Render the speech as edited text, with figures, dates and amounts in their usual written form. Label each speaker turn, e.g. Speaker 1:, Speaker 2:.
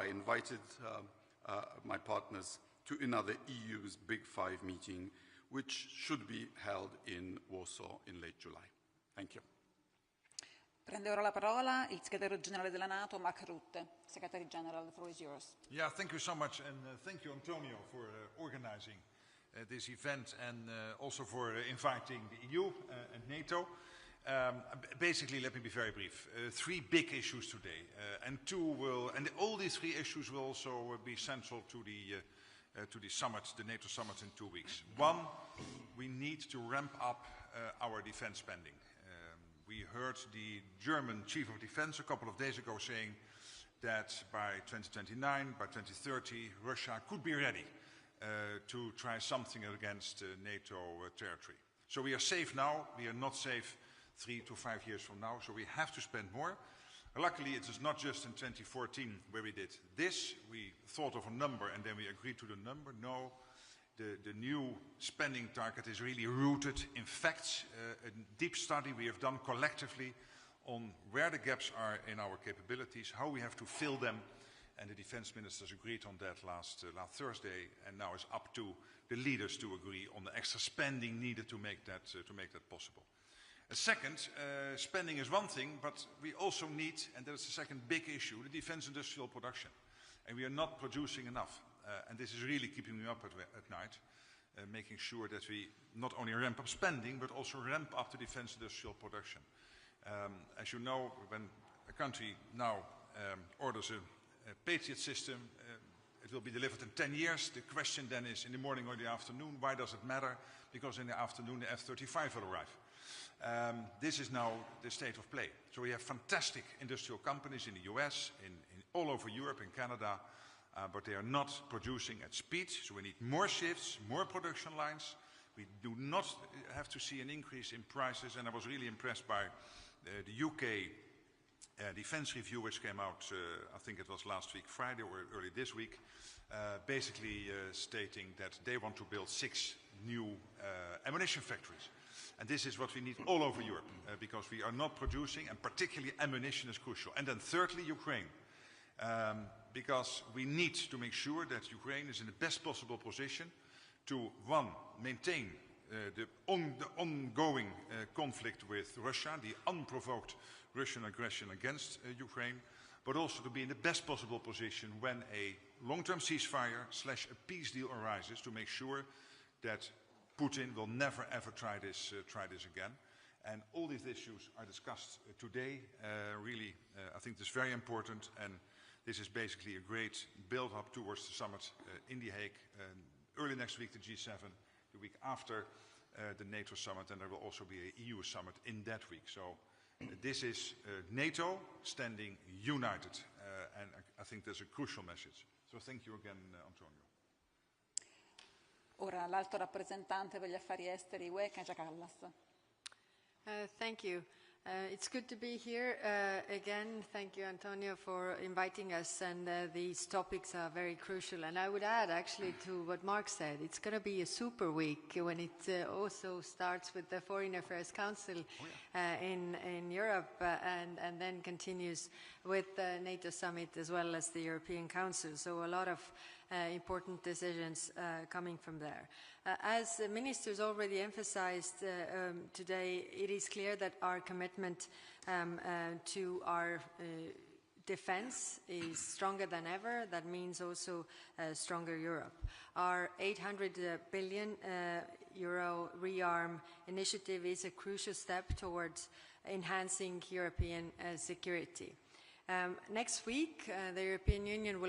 Speaker 1: I invited my partners to another EU's Big Five meeting, which should be held in Warsaw in late July. Thank you.
Speaker 2: Prende ora la parola il segretario generale della NATO, Mark Rutte. Secretary General, the floor is yours.
Speaker 3: Yeah, thank you so much, and thank you, Antonio, for organizing this event and also for inviting the EU and NATO. Basically, let me be very brief. Three big issues today, and all these three issues will also be central to the summit, the NATO summit in 2 weeks. One, we need to ramp up our defense spending. We heard the German Chief of Defense a couple of days ago saying that by 2029, by 2030, Russia could be ready to try something against NATO territory. So we are safe now, we are not safe 3 to 5 years from now, so we have to spend more. Luckily, it is not just in 2014 where we did this. We thought of a number and then we agreed to the number. No, the new spending target is really rooted in facts, a deep study we have done collectively on where the gaps are in our capabilities, how we have to fill them, and the defense ministers agreed on that last Thursday, and now it's up to the leaders to agree on the extra spending needed to make that possible. Second, spending is one thing, but we also need, and that's the second big issue, the defense industrial production. And we are not producing enough. And this is really keeping me up at night, making sure that we not only ramp up spending, but also ramp up the defense industrial production. As you know, when a country now orders a Patriot system, it will be delivered in 10 years. The question then is, in the morning or the afternoon, why does it matter? Because in the afternoon, the F-35 will arrive. This is now the state of play. So we have fantastic industrial companies in the US, in all over Europe, in Canada, but they are not producing at speed. So we need more shifts, more production lines. We do not have to see an increase in prices. And I was really impressed by the UK defense review, which came out, I think it was last week, Friday or early this week, basically stating that they want to build 6 new ammunition factories. And this is what we need all over Europe, because we are not producing, and particularly ammunition is crucial. And then thirdly, Ukraine. Because we need to make sure that Ukraine is in the best possible position to, one, maintain the ongoing conflict with Russia, the unprovoked Russian aggression against Ukraine, but also to be in the best possible position when a long-term ceasefire / a peace deal arises, to make sure that Putin will never ever try this again. And all these issues are discussed today. Really, I think this is very important, and this is basically a great build-up towards the summit in The Hague. Early next week, the G7, the week after the NATO summit, and there will also be an EU summit in that week. So this is NATO standing united, and I think that's a crucial message. So thank you again, Antonio.
Speaker 2: Ora l'alto rappresentante per gli affari esteri UE, Kaja Kallas.
Speaker 4: Thank you. It's good to be here again. Thank you, Antonio, for inviting us, and these topics are very crucial. And I would add, actually, to what Mark said, it's going to be a super week when it also starts with the Foreign Affairs Council in Europe, and then continues with the NATO summit as well as the European Council. So a lot of important decisions coming from there. As the ministers already emphasized today, it is clear that our commitment to our defense is stronger than ever. That means also a stronger Europe. Our 800 billion euro rearm initiative is a crucial step towards enhancing European security. Next week, the European Union will